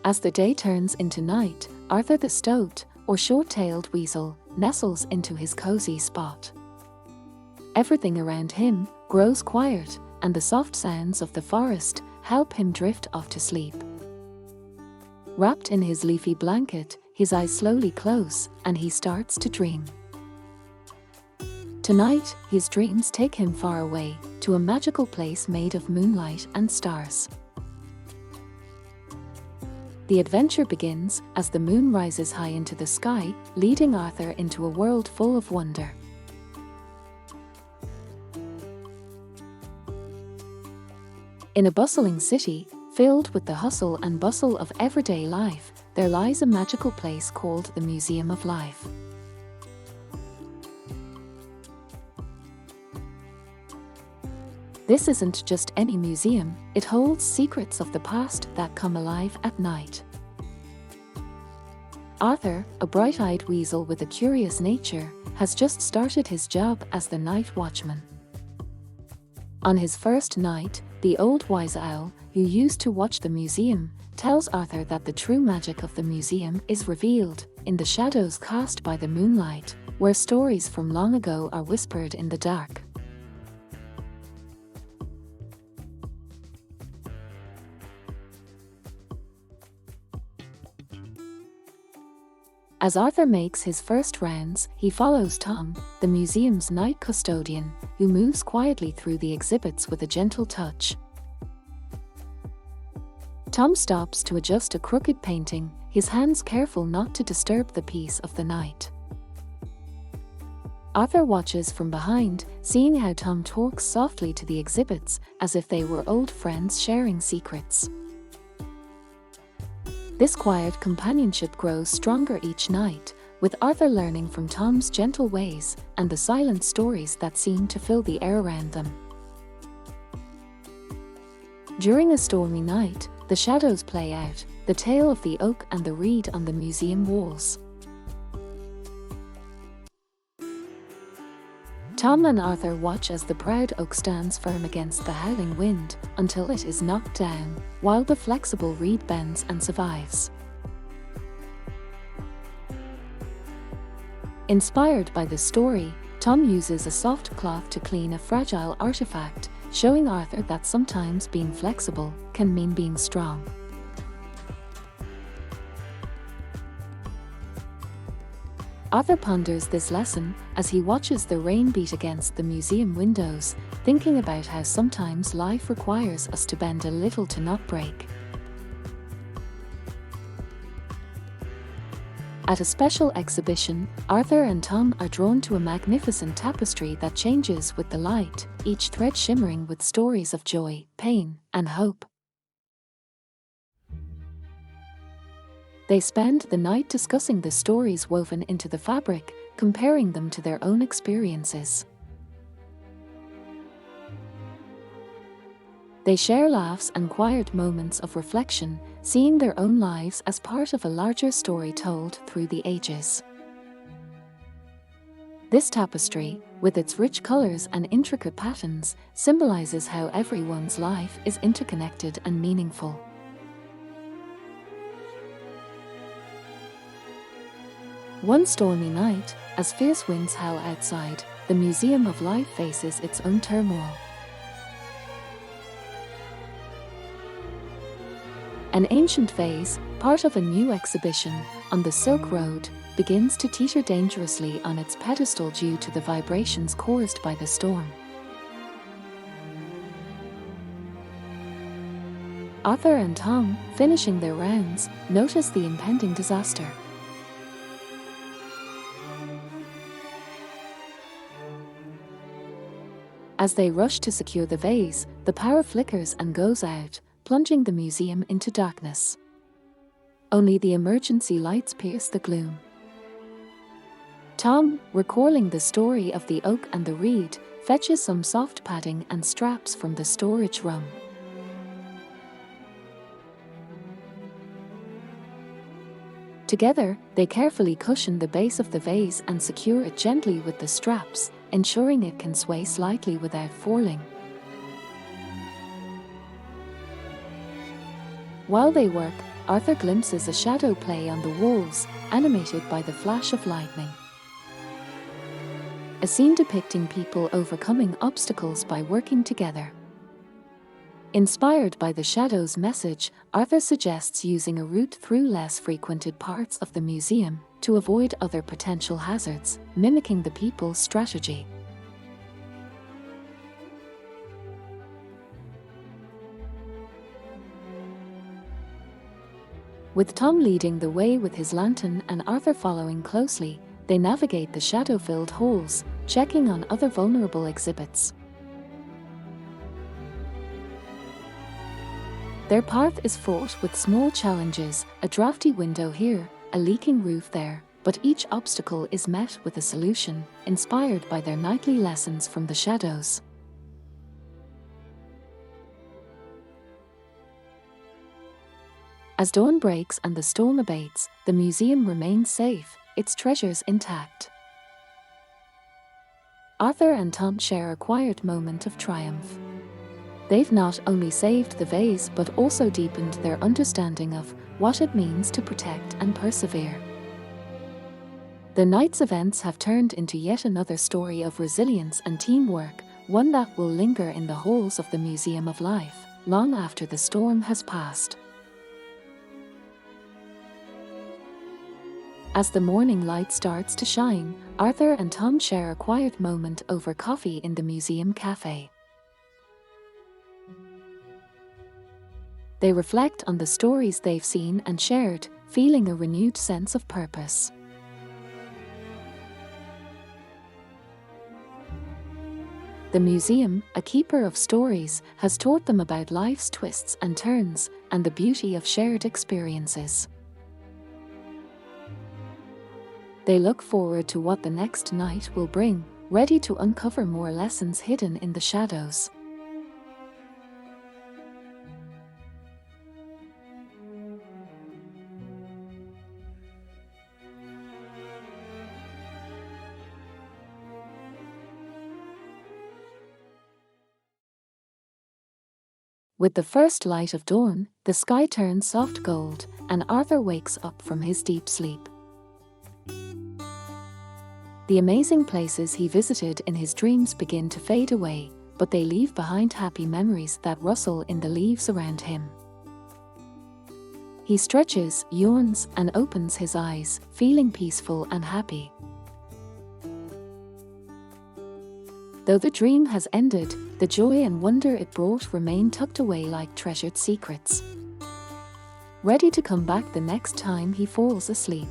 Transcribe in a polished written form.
As the day turns into night, Arthur the stoat, or short-tailed weasel, nestles into his cozy spot. Everything around him grows quiet, and the soft sounds of the forest help him drift off to sleep. Wrapped in his leafy blanket, his eyes slowly close, and he starts to dream. Tonight, his dreams take him far away, to a magical place made of moonlight and stars. The adventure begins as the moon rises high into the sky, leading Arthur into a world full of wonder. In a bustling city, filled with the hustle and bustle of everyday life, there lies a magical place called the Museum of Life. This isn't just any museum, it holds secrets of the past that come alive at night. Arthur, a bright-eyed weasel with a curious nature, has just started his job as the night watchman. On his first night, the old wise owl, who used to watch the museum, tells Arthur that the true magic of the museum is revealed in the shadows cast by the moonlight, where stories from long ago are whispered in the dark. As Arthur makes his first rounds, he follows Tom, the museum's night custodian, who moves quietly through the exhibits with a gentle touch. Tom stops to adjust a crooked painting, his hands careful not to disturb the peace of the night. Arthur watches from behind, seeing how Tom talks softly to the exhibits, as if they were old friends sharing secrets. This quiet companionship grows stronger each night, with Arthur learning from Tom's gentle ways and the silent stories that seem to fill the air around them. During a stormy night, the shadows play out, the tale of the oak and the reed on the museum walls. Tom and Arthur watch as the proud oak stands firm against the howling wind until it is knocked down, while the flexible reed bends and survives. Inspired by the story, Tom uses a soft cloth to clean a fragile artifact, showing Arthur that sometimes being flexible can mean being strong. Arthur ponders this lesson as he watches the rain beat against the museum windows, thinking about how sometimes life requires us to bend a little to not break. At a special exhibition, Arthur and Tom are drawn to a magnificent tapestry that changes with the light, each thread shimmering with stories of joy, pain, and hope. They spend the night discussing the stories woven into the fabric, comparing them to their own experiences. They share laughs and quiet moments of reflection, seeing their own lives as part of a larger story told through the ages. This tapestry, with its rich colors and intricate patterns, symbolizes how everyone's life is interconnected and meaningful. One stormy night, as fierce winds howl outside, the Museum of Life faces its own turmoil. An ancient vase, part of a new exhibition on the Silk Road, begins to teeter dangerously on its pedestal due to the vibrations caused by the storm. Arthur and Tom, finishing their rounds, notice the impending disaster. As they rush to secure the vase, the power flickers and goes out, plunging the museum into darkness. Only the emergency lights pierce the gloom. Tom, recalling the story of the oak and the reed, fetches some soft padding and straps from the storage room. Together, they carefully cushion the base of the vase and secure it gently with the straps, ensuring it can sway slightly without falling. While they work, Arthur glimpses a shadow play on the walls, animated by the flash of lightning. A scene depicting people overcoming obstacles by working together. Inspired by the shadow's message, Arthur suggests using a route through less frequented parts of the museum to avoid other potential hazards, mimicking the people's strategy. With Tom leading the way with his lantern and Arthur following closely, they navigate the shadow-filled halls, checking on other vulnerable exhibits. Their path is fraught with small challenges, a drafty window here, a leaking roof there, but each obstacle is met with a solution, inspired by their nightly lessons from the shadows. As dawn breaks and the storm abates, the museum remains safe, its treasures intact. Arthur and Tom share a quiet moment of triumph. They've not only saved the vase but also deepened their understanding of what it means to protect and persevere. The night's events have turned into yet another story of resilience and teamwork, one that will linger in the halls of the Museum of Life, long after the storm has passed. As the morning light starts to shine, Arthur and Tom share a quiet moment over coffee in the museum cafe. They reflect on the stories they've seen and shared, feeling a renewed sense of purpose. The museum, a keeper of stories, has taught them about life's twists and turns, and the beauty of shared experiences. They look forward to what the next night will bring, ready to uncover more lessons hidden in the shadows. With the first light of dawn, the sky turns soft gold, and Arthur wakes up from his deep sleep. The amazing places he visited in his dreams begin to fade away, but they leave behind happy memories that rustle in the leaves around him. He stretches, yawns, and opens his eyes, feeling peaceful and happy. Though the dream has ended, the joy and wonder it brought remain tucked away like treasured secrets, ready to come back the next time he falls asleep.